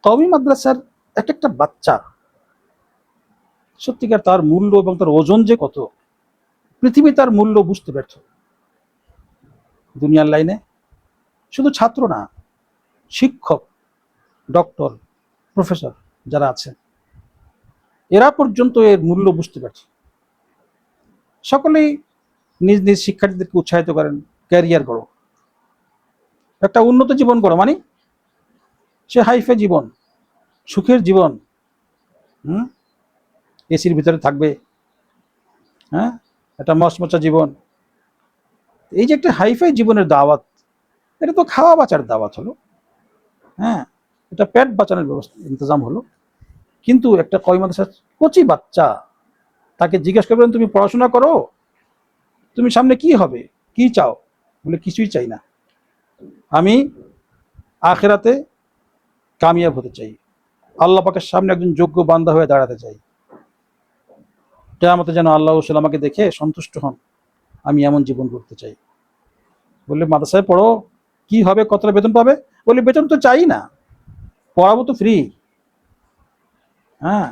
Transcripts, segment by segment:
কওমি মাদ্রাসার এক একটা বাচ্চা সত্যিকার তার মূল্য এবং তার ওজন যে কত, পৃথিবী তার মূল্য বুঝতে ব্যর্থ। দুনিয়ার লাইনে শুধু ছাত্র না, শিক্ষক, ডক্টর, প্রফেসর যারা আছেন এরা পর্যন্ত এর মূল্য বুঝতে পারছে। সকলেই নিজ নিজ শিক্ষার্থীদেরকে উৎসাহিত করেন, ক্যারিয়ার গড়ো, একটা উন্নত জীবন গড়ো, মানে সে হাইফে জীবন, সুখের জীবন, এসির ভিতরে থাকবে, হ্যাঁ, একটা মচমচা জীবন। এই যে একটা হাইফাই জীবনের দাওয়াত, এটা তো খাওয়া বাঁচার দাওয়াত হলো, হ্যাঁ, এটা পেট বাঁচানোর ব্যবস্থা ইন্তজাম হলো। কিন্তু একটা কওমি মাদ্রাসার কচি বাচ্চা, তাকে জিজ্ঞেস করবেন তুমি পড়াশোনা করো, তুমি সামনে কি হবে, কি চাও? বলে কিছুই চাই না, আমি আখেরাতে কামিয়াব হতে চাই, আল্লাহ পাকের সামনে একজন যোগ্য বান্দা হয়ে দাঁড়াতে চাই, কিয়ামতে যেন আল্লাহ রসুল আমাকে দেখে সন্তুষ্ট হন, আমি এমন জীবন করতে চাই। বললে মাদ্রাসায় পড়ো, কি হবে, কতটা বেতন পাবে? বলে বেতন তো চাই না, পড়াবো তো ফ্রি। হ্যাঁ,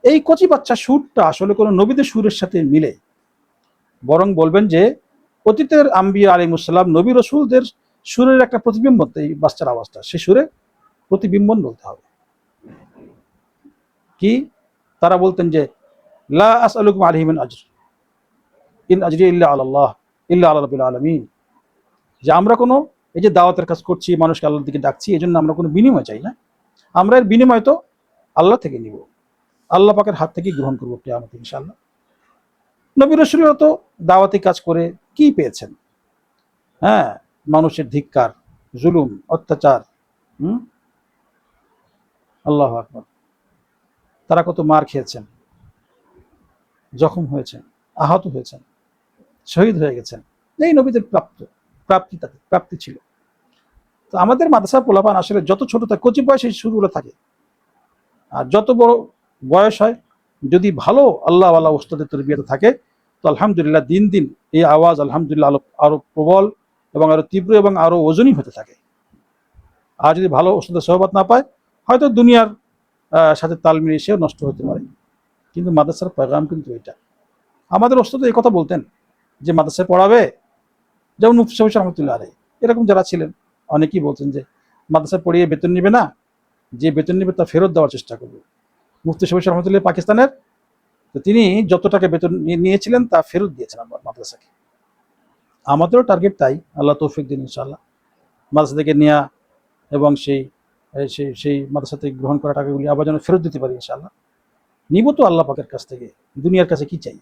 এই কচি বাচ্চা সুরটা আসলে কোনো নবীদের সুরের সাথে মিলে, বরং বলবেন যে অতীতের আম্বিয়া আলাইহিসসালাম নবী রসুলদের সুরের একটা প্রতিবিম্বন, এই বাচ্চার আওয়াজটা সে সুরে প্রতিবিম্বন বলতে হবে। কি তারা বলতেন যে লা আসআলুকুম আলাইহি মিন আজর, ইন আজরি ইল্লা আলাল্লাহ ইল্লা আলা রাব্বিল আলামিন, যে আমরা কোনো এই যে দাওয়াতের কাজ করছি, মানুষকে আল্লাহর দিকে ডাকছি, এই জন্য আমরা কোনো বিনিময় চাই না, আমরা এর বিনিময় তো আল্লাহ থেকে নিব, আল্লাহ পাকের হাত থেকে গ্রহণ করবো কিয়ামতে ইনশাআল্লাহ। নবী রাসূলরা তো দাওয়াতি কাজ করে কি পেয়েছেন? হ্যাঁ, মানুষের ধিক্কার, জুলুম, অত্যাচার, আল্লাহু আকবার, তারা কত মার খেয়েছেন, জখম হয়েছেন, আহত হয়েছেন, শহীদ হয়ে গেছেন, এই নবীদের প্রাপ্তি ছিল। তো আমাদের মাদ্রাসা পোলাপান আসলে যত ছোট থাকে, কচি বয়সে শুরুগুলো থাকে, আর যত বড় বয়স হয়, যদি ভালো আল্লাহওয়ালা ওস্তাদের তরবিয়তে থাকে, তো আলহামদুলিল্লাহ দিন দিন এই আওয়াজ আলহামদুলিল্লাহ আরো প্রবল এবং আরো তীব্র এবং আরো ওজনই হতে থাকে। আর যদি ভালো ওস্তাদের সহবত না পায়, হয়তো দুনিয়ার সাথে তাল মিলিয়ে সেও নষ্ট হতে পারে। কিন্তু মাদ্রাসার পেগাম কিন্তু এটা। আমাদের ওস্তাদ এই কথা বলতেন যে মাদ্রাসায় পড়াবে, যেমন মুফতি সাহেব রহমতুল্লাহ আলাইহি, এরকম যারা ছিলেন অনেকেই বলছেন যে মাদ্রাসায় পড়িয়ে বেতন নিবে না, যে বেতন নিবে তা ফেরত দেওয়ার চেষ্টা করবে। মুফতি সাহেব রহমতুল্লাহ পাকিস্তানের, তো তিনি যত টাকা বেতন নিয়েছিলেন তা ফেরত দিয়েছেন আমার মাদ্রাসাকে। আমাদেরও টার্গেট তাই, আল্লাহ তৌফিক দিন ইনশাআল্লাহ, মাদ্রাসা থেকে নেওয়া এবং সেই সেই সেই মাদ্রাসা থেকে গ্রহণ করা টাকাগুলি আবার যেন ফেরত দিতে পারি ইনশাআল্লাহ। নিব তো আল্লাহ পাকের কাছ থেকে, দুনিয়ার কাছে কি চাই?